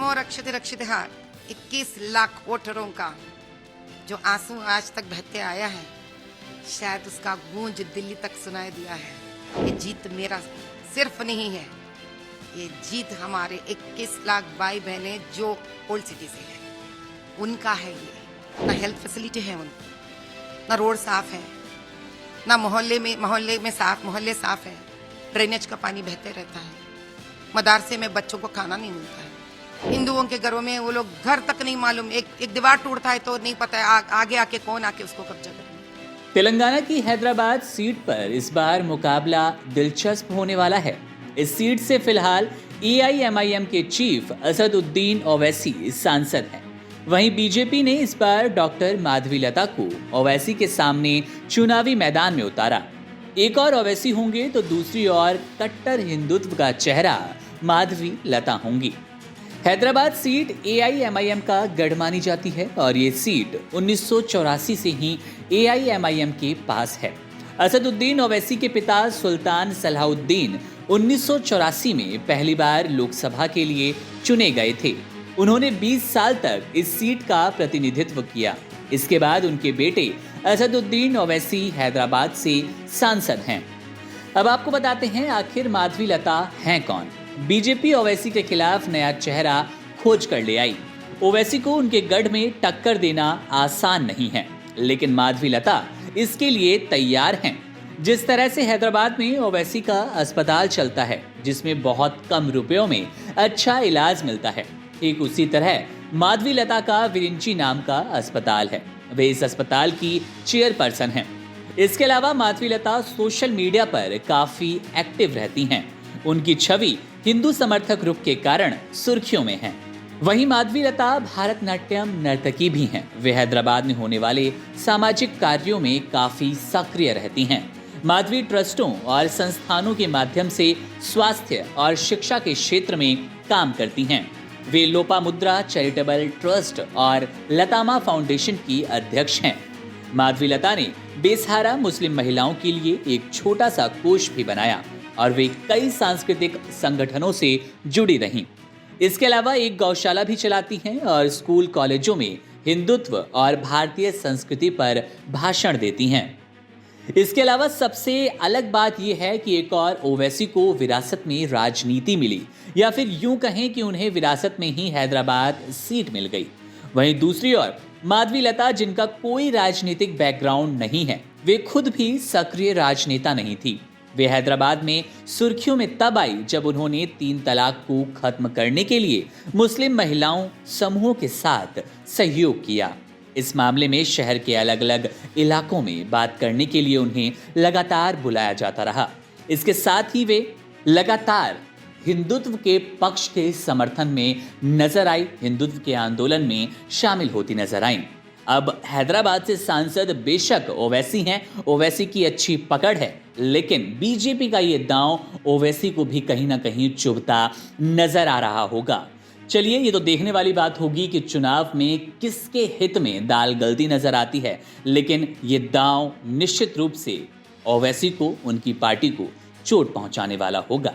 धर्मो रक्षते रक्षितः 21 लाख वोटरों का जो आंसू आज तक बहते आया है, शायद उसका गूंज दिल्ली तक सुनाई दिया है। ये जीत मेरा सिर्फ नहीं है, ये जीत हमारे 21 लाख भाई बहनें जो ओल्ड सिटी से है, उनका है। ये ना हेल्थ फैसिलिटी है उनको, ना रोड साफ है, ना मोहल्ले साफ है, ड्रेनेज का पानी बहते रहता है, मदरसे में बच्चों को खाना नहीं मिलता है। हिंदुओं के घरों में वो लोग घर तक नहीं मालूम, एक दीवार टूटता है तो नहीं पता है आगे आके कौन आके उसको कब्जा करेगा। तेलंगाना की हैदराबाद सीट पर इस बार मुकाबला दिलचस्प होने वाला है। इस सीट से फिलहाल AIMIM के चीफ असदुद्दीन ओवैसी सांसद हैं। वहीं बीजेपी ने इस बार डॉक्टर माधवीलता को ओवैसी के सामने चुनावी मैदान में उतारा। एक और ओवैसी होंगे तो दूसरी ओर कट्टर हिंदुत्व का चेहरा माधवीलता होंगी। हैदराबाद सीट AIMIM का गढ़ मानी जाती है और ये सीट 1984 से ही AIMIM के पास है। असदुद्दीन ओवैसी के पिता सुल्तान सलाहुद्दीन 1984 में पहली बार लोकसभा के लिए चुने गए थे। उन्होंने 20 साल तक इस सीट का प्रतिनिधित्व किया। इसके बाद उनके बेटे असदुद्दीन ओवैसी हैदराबाद से सांसद हैं। अब आपको बताते हैं आखिर माधवीलता हैं कौन। बीजेपी ओवैसी के खिलाफ नया चेहरा खोज कर ले आई। ओवैसी को उनके गढ़ में टक्कर देना आसान नहीं है, लेकिन माधवीलता इसके लिए तैयार हैं। जिस तरह से हैदराबाद में ओवैसी का अस्पताल चलता है, जिसमें बहुत कम रुपयों में अच्छा इलाज मिलता है, ठीक उसी तरह माधवीलता का विरिंची नाम का अस्पताल है। वे इस अस्पताल की चेयरपर्सन हैं। इसके अलावा माधवीलता सोशल मीडिया पर काफी एक्टिव रहती हैं। उनकी छवि हिंदू समर्थक ग्रुप के कारण सुर्खियों में है। वहीं माधवीलता भारतनाट्यम नर्तकी भी हैं। वे हैदराबाद में होने वाले सामाजिक कार्यों में काफी सक्रिय रहती हैं। माधवी ट्रस्टों और संस्थानों के माध्यम से स्वास्थ्य और शिक्षा के क्षेत्र में काम करती हैं। वे लोपामुद्रा चैरिटेबल ट्रस्ट और लतामा फाउंडेशन की अध्यक्ष हैं। माधवीलता ने बेसहारा मुस्लिम महिलाओं के लिए एक छोटा सा कोष भी बनाया और वे कई सांस्कृतिक संगठनों से जुड़ी रहीं। इसके अलावा एक गौशाला भी चलाती हैं और स्कूल कॉलेजों में हिंदुत्व और भारतीय संस्कृति पर भाषण देती हैं। इसके अलावा सबसे अलग बात यह है कि एक और ओवैसी को विरासत में राजनीति मिली, या फिर यूं कहें कि उन्हें विरासत में ही हैदराबाद सीट मिल गई। वहीं दूसरी ओर माधवीलता, जिनका कोई राजनीतिक बैकग्राउंड नहीं है, वे खुद भी सक्रिय राजनेता नहीं थी। वे हैदराबाद में सुर्खियों में तब आई जब उन्होंने 3 तलाक को खत्म करने के लिए मुस्लिम महिलाओं समूहों के साथ सहयोग किया। इस मामले में शहर के अलग अलग इलाकों में बात करने के लिए उन्हें लगातार बुलाया जाता रहा। इसके साथ ही वे लगातार हिंदुत्व के पक्ष के समर्थन में नजर आई, हिंदुत्व के आंदोलन में शामिल होती नजर आईं। अब हैदराबाद से सांसद बेशक ओवैसी हैं, ओवैसी की अच्छी पकड़ है, लेकिन बीजेपी का ये दांव ओवैसी को भी कहीं ना कहीं चुभता नजर आ रहा होगा। चलिए, ये तो देखने वाली बात होगी कि चुनाव में किसके हित में दाल गलती नजर आती है, लेकिन ये दांव निश्चित रूप से ओवैसी को, उनकी पार्टी को चोट पहुंचाने वाला होगा।